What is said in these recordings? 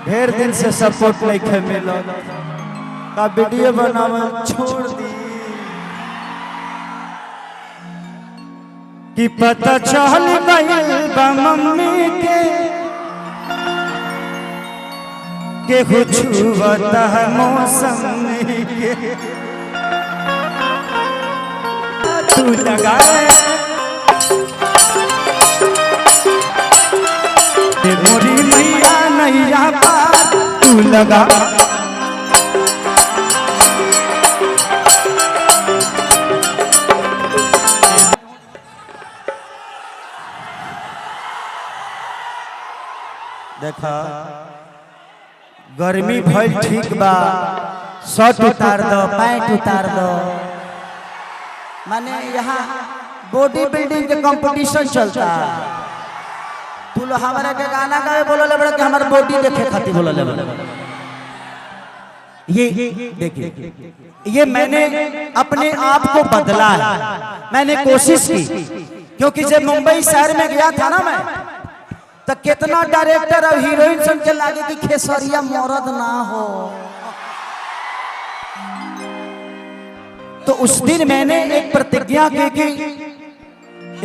ढेर दिन से सपोर्ट नहीं खे मिलो का वीडियो बनावे छोड़ दी कि पता चल गइल बा मम्मी के छुअता है मौसम के तू लगाए मोरी मैया नैया पार तू लगा देखा गर्मी भइल ठीक बा शर्ट उतार दो पैंट उतार दो माने यहाँ बॉडी बिल्डिंग के कंपटीशन चलता तू लो हमारे के गाना गावे बोलो ले बड़ा कि हमारे बॉडी देखे खातिर बोलो ले ये देखिए ये मैंने अपने आप को बदला है मैंने कोशिश की क्योंकि जब मुंबई शहर में गया था ना मैं तो कितना डायरेक्टर और हीरोइन सुन के लागे कि खेसरिया मर्द ना हो तो उस दिन मैंने एक प्रतिज्ञा की कि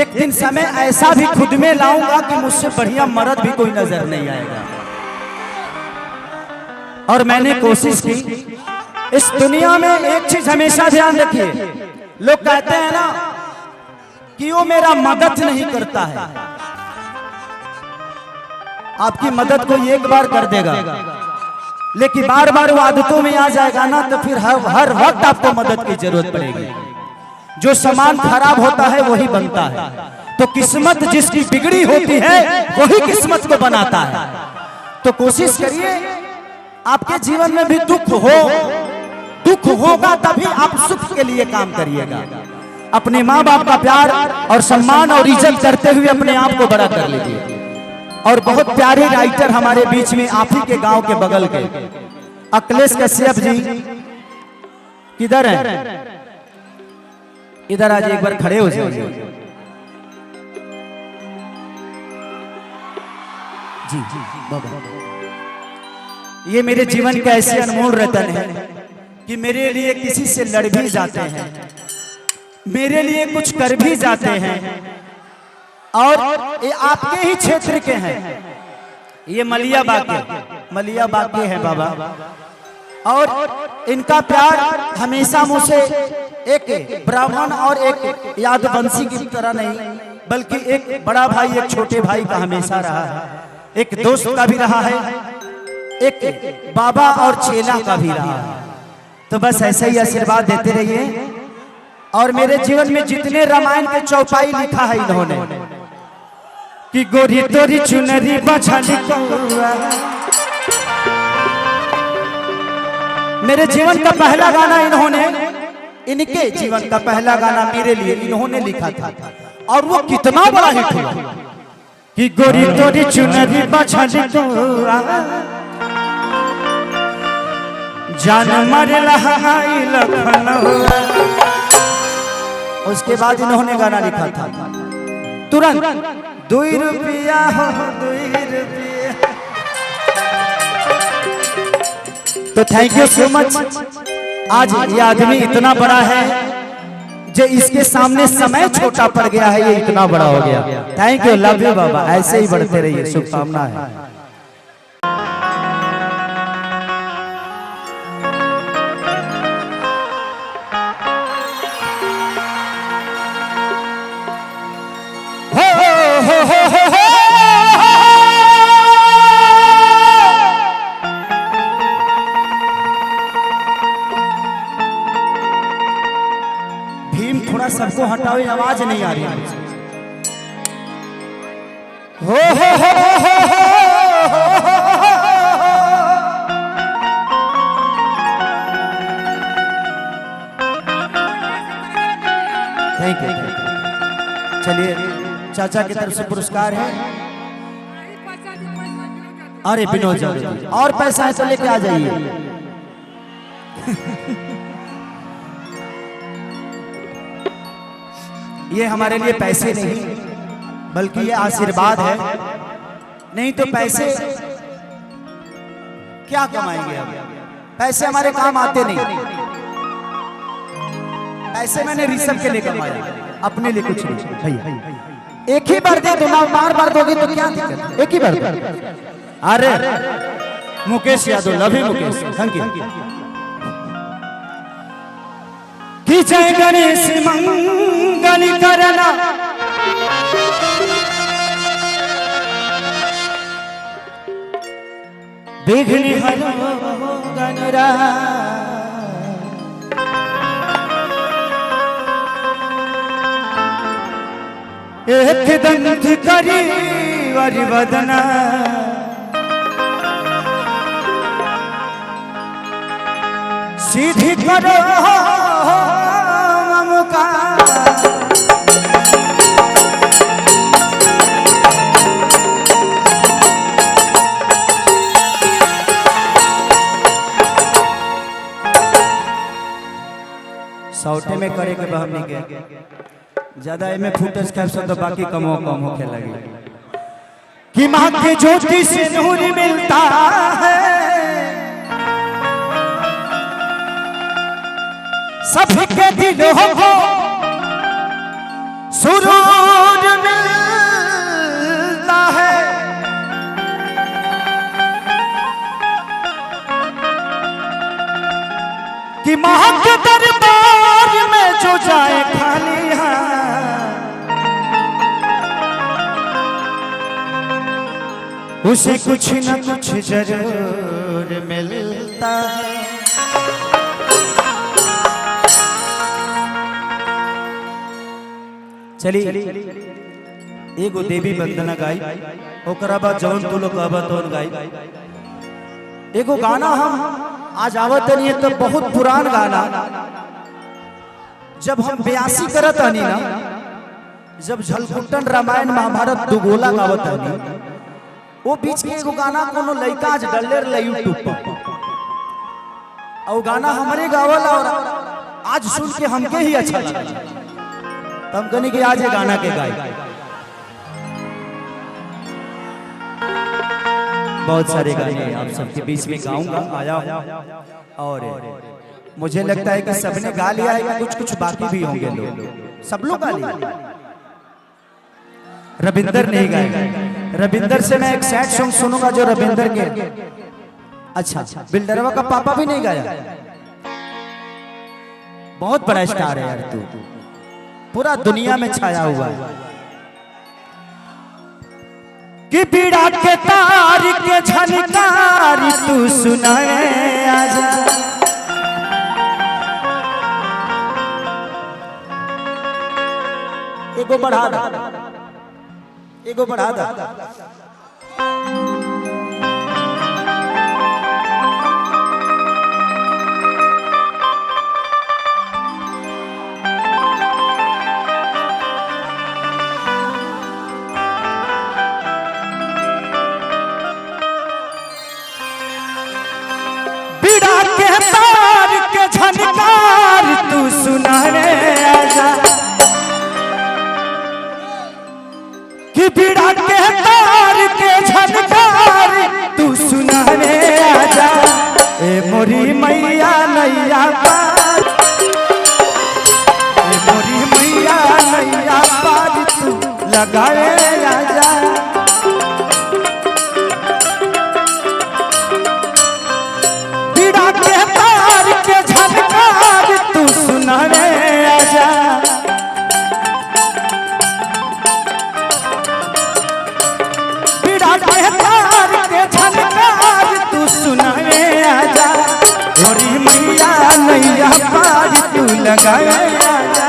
एक दिन समय ऐसा भी खुद में लाऊंगा कि मुझसे बढ़िया मर्द भी कोई नजर नहीं आएगा और मैंने कोशिश की इस दुनिया में एक चीज हमेशा ध्यान रखिए लोग कहते हैं ना कि वो मेरा मदद नहीं करता है आपकी मदद कोई एक बार कर देगा लेकिन बार बार वो आदतों में आ जाएगा ना तो फिर हर वक्त आपको मदद की जरूरत पड़ेगी जो सामान खराब होता है वही बनता है तो किस्मत जिसकी बिगड़ी होती है वही किस्मत को बनाता है तो कोशिश करिए आपके जीवन में भी दुख होगा तभी आप सुख के लिए काम करिएगा अपने माँ बाप का प्यार और सम्मान और इज्जत करते हुए अपने आप को बड़ा कर लीजिए और बहुत प्यारे राइटर हमारे बीच में आप ही के गांव के बगल के अखिलेश कश्यप जी किधर हैं इधर आज एक बार खड़े हो जाइए जी बाबा ये मेरे जीवन का ऐसे अनमोल रतन है कि मेरे लिए किसी से लड़ भी जाते हैं मेरे लिए कुछ कर भी जाते हैं और ये आपके ही क्षेत्र के हैं ये मलियाबाग के हैं बाबा और इनका प्यार हमेशा मुझसे एक ब्राह्मण और एक यादवंशी की तरह नहीं बल्कि एक बड़ा भाई एक छोटे भाई का हमेशा रहा है एक दोस्त का भी रहा है एक बाबा और चेला का भी रहा है तो बस ऐसे ही आशीर्वाद देते रहिए और मेरे जीवन में जितने रामायण के चौपाई लिखा है इन्होंने कि गोरी तोरी चुनरी बछाली मेरे जीवन का पहला गाना इन्होंने इनके जीवन का पहला गाना मेरे लिए इन्होंने लिखा था और वो कितना बड़ा हिट हुआ कि गोरी तोरी चुनरी बछाली जान मर लहाई लखन उसके बाद इन्होंने गाना लिखा था तुरंत 2 रुपया हो 2 रुपया तो थैंक यू सो मच आज ये आदमी इतना बड़ा है जो इसके सामने समय छोटा पड़ गया है ये इतना बड़ा हो गया थैंक यू लव यू बाबा ऐसे ही बढ़ते रहिए शुभकामना है भीम थोड़ा सबको हटाओ आवाज नहीं आ रही है हो थैंक यू चलिए चाचा की तरफ से पुरस्कार है अरे विनोद जी और पैसा है तो लेके आ जाइए ये हमारे लिए पैसे नहीं बल्कि ये आशीर्वाद है। नहीं तो पैसे क्या कमाएंगे अब? पैसे हमारे काम आते नहीं। पैसे मैंने ऋषभ के लिए कमाया, अपने लिए कुछ नहीं भैया। एक ही बार दे दो ना, बार बार दोगे तो क्या दिक्कत? एक ही बार। अरे Mukesh Yadav, love you Mukesh, thank you. कि जय गणेश मंगल करना, विघ्न हरो गणराज, एक दंत करी वरवदना, सीधी करो ममकार, सौटे में करे के बहनी के ज्यादा में फुटेज कैप्शन तो बाकी कम होके लगी। कि माँ के ज्योति से नूर मिलता है, सभी के दिलों को सुरूर मिलता है। कि माँ के दरबार में जो जाए खाली हाथ, उसे कुछ न कुछ जरूर मिलता है। चलिए एगो देवी वंदना गाई, ओकरा बाद जौन तू लोग कहबा तौन गाई। एगो गाना हम आज आवत नहीं है तो बहुत पुरान गाना, जब हम 82 करत हनी ना, जब झलकुट्टन रामायण महाभारत दुगोला गावत हनी, वो बीच के एगो गाना कोनो लड़का आज डलले रहे यूट्यूब पर, और गाना हमरे गावल और आज सुन के हमके ही अच्छा लगा। हम कहनी कि आज ये गाना के गाए। बहुत सारे गाने आप सबके बीच में गाऊंगा, आया और मुझे लगता है कि सबने गा लिया है, कि कुछ कुछ बाकी भी होंगे लोग, सब लोग गा लिया। रविंदर नहीं गाएगा, रविंदर से मैं एक सैड सॉन्ग सुनूंगा जो रविंदर के, अच्छा बिल्डरवा का पापा भी नहीं गाया। बहुत बड़ा स्टार है यार तू, पूरा दुनिया में छाया हुआ है। कि पीड़ा के तार के झनकार तू सुनाए आजा, एगो बढ़ा दा, एगो बढ़ा दा। झनकार तू सुनाने आजा, कि पीड़ा के तार के झनकार तू सुनाने आजा। ए मोरी मैया नैया पार, ए मोरी मैया नैया पार तू लगाए आजा। पीड़ा के तार के झनकार तू सुनाने आजा, पीड़ा के तार के झनकार तू सुनाने आजा। मोरी मैया नैया पार तू लगाए आजा।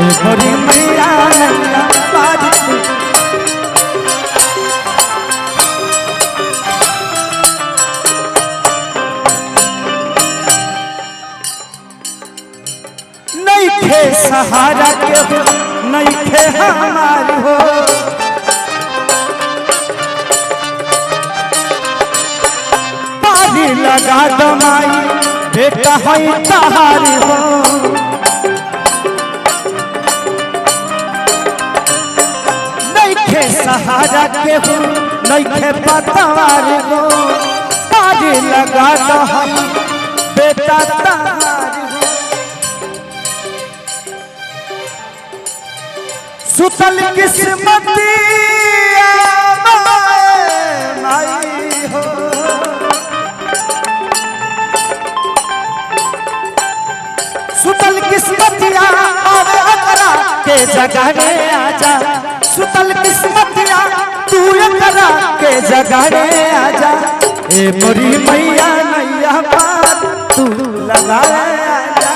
ए मोरी मैया नैया पार तू। नहीं थे सहारा के हो नहीं थे हमारी हो, पानी लगा दमाई बेटा है तहारी हो। नहीं थे सहारा के हो नहीं थे पतवारी हो, पानी लगा दमाई बेटा तहारी हो। सुतल किस्मती माई हो, सुतल किस्मतिया आवे अकरा के जगावे आजा, सुतल किस्मतिया तू अकरा के जगावे आजा। ए मोरी मैया नैया पार तू लगावे आजा,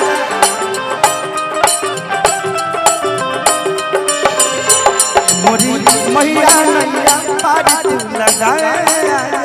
मोरी मैया नैया पार तू लगावे आजा।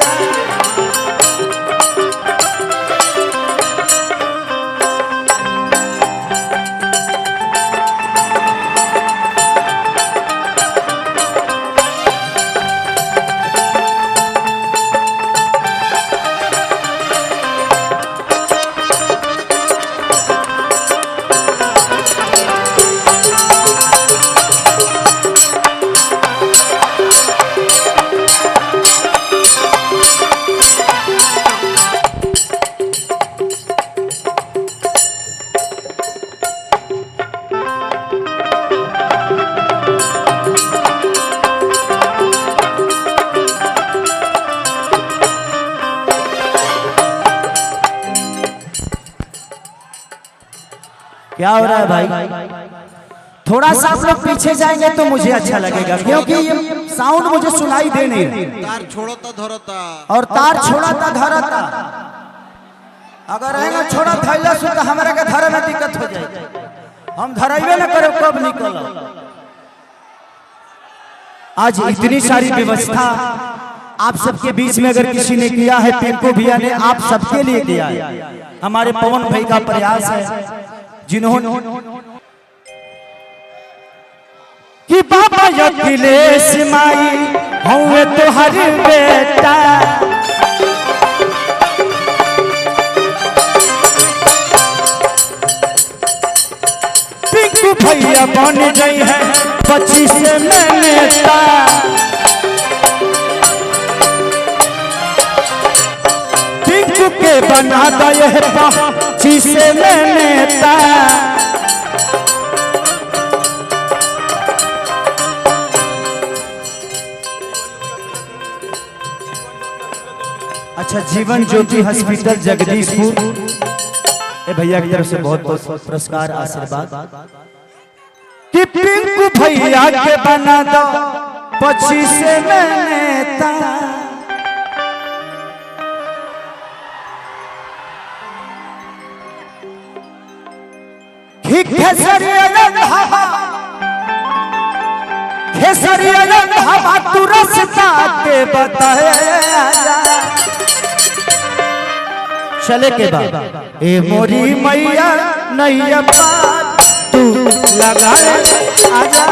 क्या हो रहा है भाई? थोड़ा सा आप लोग पीछे जाएंगे तो मुझे अच्छा लगेगा, क्योंकि ये साउंड मुझे सुनाई दे नहीं रही। तार छोड़ता धरता और तार छोड़ता धरता, अगर रहेगा छोड़ा थैला से तो हमारे के धरे में दिक्कत हो जाए। हम धराइबे न करे कब निकल। आज इतनी सारी व्यवस्था आप सबके बीच में अगर किसी ने किया है, पिंकू भैया ने आप सबके लिए किया है। हमारे पवन भाई का प्रयास है जिन्होंने कि बाबा अखिलेश माई हूँ तो हर बेटा, पिंकू भैया बन गई है 25 में नेता, पिंकू के बना गए है 25 में नेता। अच्छा, जीवन ज्योति हॉस्पिटल जगदीशपुर भैया की तरफ से बहुत बहुत पुरस्कार आशीर्वाद कि पिंकू भैया के बना दो 25 में नेता। खेसरिया हवा तू रास्ता के बताए चले के बाद ए मोरी मैया नैया पार तू लगा आजा।